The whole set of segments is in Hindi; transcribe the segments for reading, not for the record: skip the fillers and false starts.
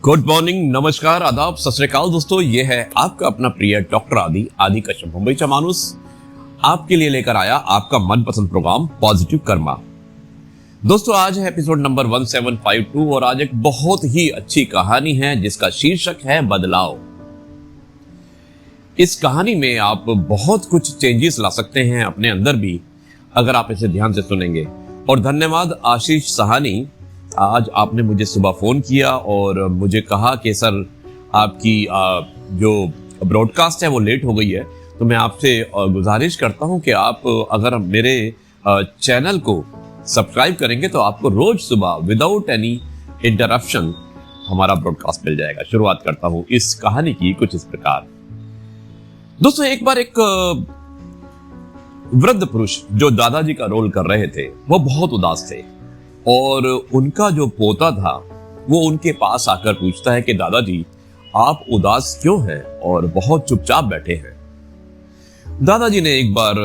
गुड मॉर्निंग, नमस्कार, आदाब, सत श्री अकाल दोस्तों। ये है आपका अपना प्रिय डॉक्टर आदि कश्यप मुंबईचा माणूस आपके लिए लेकर आया आपका मनपसंद प्रोग्राम पॉजिटिव कर्मा। दोस्तों आज है एपिसोड नंबर 1752 और आज एक बहुत ही अच्छी कहानी है जिसका शीर्षक है बदलाव। इस कहानी में आप बहुत कुछ चेंजेस ला सकते हैं अपने अंदर भी, अगर आप इसे ध्यान से सुनेंगे। और धन्यवाद आशीष सहानी, आज आपने मुझे सुबह फोन किया और मुझे कहा कि सर आपकी जो ब्रॉडकास्ट है वो लेट हो गई है, तो मैं आपसे गुजारिश करता हूं कि आप अगर मेरे चैनल को सब्सक्राइब करेंगे तो आपको रोज सुबह विदाउट एनी इंटरप्शन हमारा ब्रॉडकास्ट मिल जाएगा। शुरुआत करता हूं इस कहानी की कुछ इस प्रकार। दोस्तों एक बार एक वृद्ध पुरुष जो दादाजी का रोल कर रहे थे वो बहुत उदास थे और उनका जो पोता था वो उनके पास आकर पूछता है कि दादाजी आप उदास क्यों हैं और बहुत चुपचाप बैठे हैं। दादाजी ने एक बार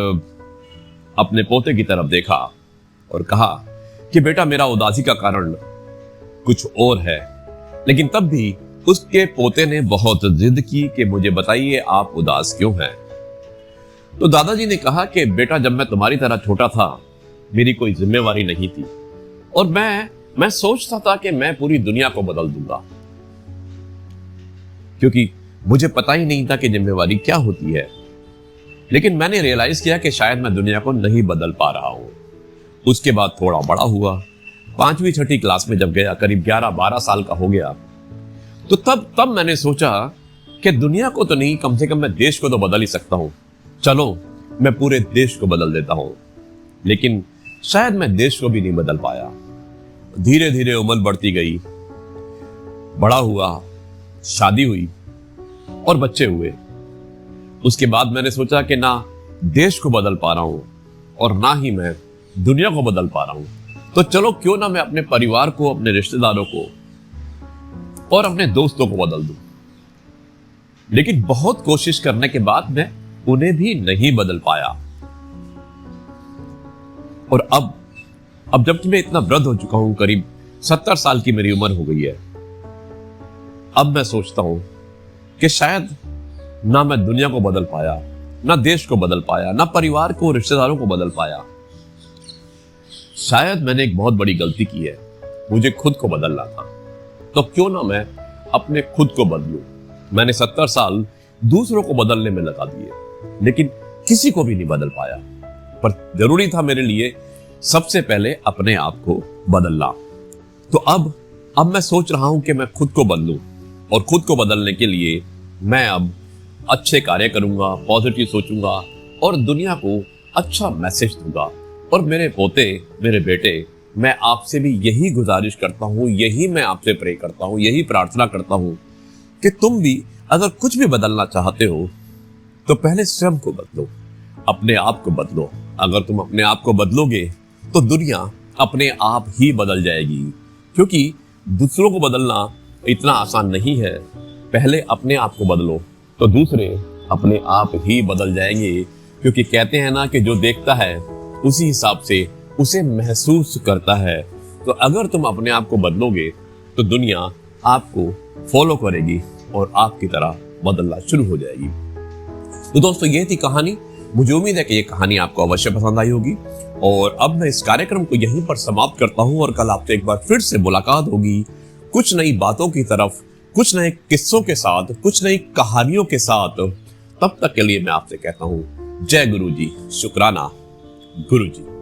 अपने पोते की तरफ देखा और कहा कि बेटा मेरा उदासी का कारण कुछ और है, लेकिन तब भी उसके पोते ने बहुत जिद की कि मुझे बताइए आप उदास क्यों हैं। तो दादाजी ने कहा कि बेटा जब मैं तुम्हारी तरह छोटा था मेरी कोई जिम्मेवारी नहीं थी और मैं सोचता था कि मैं पूरी दुनिया को बदल दूंगा, क्योंकि मुझे पता ही नहीं था कि जिम्मेवारी क्या होती है। लेकिन मैंने रियलाइज किया कि शायद मैं दुनिया को नहीं बदल पा रहा हूं। उसके बाद थोड़ा बड़ा हुआ, 5वीं 6ठी क्लास में जब गया, करीब 11-12 साल का हो गया, तो तब मैंने सोचा कि दुनिया को तो नहीं, कम से कम मैं देश को तो बदल ही सकता हूं। चलो मैं पूरे देश को बदल देता हूं। लेकिन शायद मैं देश को भी नहीं बदल पाया। धीरे धीरे उम्र बढ़ती गई, बड़ा हुआ, शादी हुई और बच्चे हुए। उसके बाद मैंने सोचा कि ना देश को बदल पा रहा हूं और ना ही मैं दुनिया को बदल पा रहा हूं, तो चलो क्यों ना मैं अपने परिवार को, अपने रिश्तेदारों को और अपने दोस्तों को बदल दूं। लेकिन बहुत कोशिश करने के बाद मैं उन्हें भी नहीं बदल पाया। और अब जब मैं इतना वृद्ध हो चुका हूं, करीब 70 साल की मेरी उम्र हो गई है, अब मैं सोचता हूं कि शायद ना मैं दुनिया को बदल पाया, ना देश को बदल पाया, ना परिवार को, रिश्तेदारों को बदल पाया। शायद मैंने एक बहुत बड़ी गलती की है, मुझे खुद को बदलना था। तो क्यों ना मैं अपने खुद को बदलूं। मैंने 70 साल दूसरों को बदलने में लगा दिए, लेकिन किसी को भी नहीं बदल पाया। पर जरूरी था मेरे लिए सबसे पहले अपने आप को बदलना। तो अब मैं सोच रहा हूं कि मैं खुद को बदलूं, और खुद को बदलने के लिए मैं अब अच्छे कार्य करूंगा, पॉजिटिव सोचूंगा और दुनिया को अच्छा मैसेज दूंगा। और मेरे पोते, मेरे बेटे, मैं आपसे भी यही गुजारिश करता हूं, यही मैं आपसे प्रे करता हूं, यही प्रार्थना करता हूं कि तुम भी अगर कुछ भी बदलना चाहते हो तो पहले स्वयं को बदलो, अपने आप को बदलो। अगर तुम अपने आप को बदलोगे तो दुनिया अपने आप ही बदल जाएगी, क्योंकि दूसरों को बदलना इतना आसान नहीं है। पहले अपने आप को बदलो तो दूसरे अपने आप ही बदल जाएंगे, क्योंकि कहते हैं ना कि जो देखता है उसी हिसाब से उसे महसूस करता है। तो अगर तुम अपने आप को बदलोगे तो दुनिया आपको फॉलो करेगी और आपकी तरह बदलना शुरू हो जाएगी। तो दोस्तों ये थी कहानी। मुझे उम्मीद है कि ये कहानी आपको अवश्य पसंद आई होगी, और अब मैं इस कार्यक्रम को यहीं पर समाप्त करता हूं और कल आपसे एक बार फिर से मुलाकात होगी कुछ नई बातों की तरफ, कुछ नए किस्सों के साथ, कुछ नई कहानियों के साथ। तब तक के लिए मैं आपसे कहता हूं जय गुरु जी, शुक्राना गुरु जी।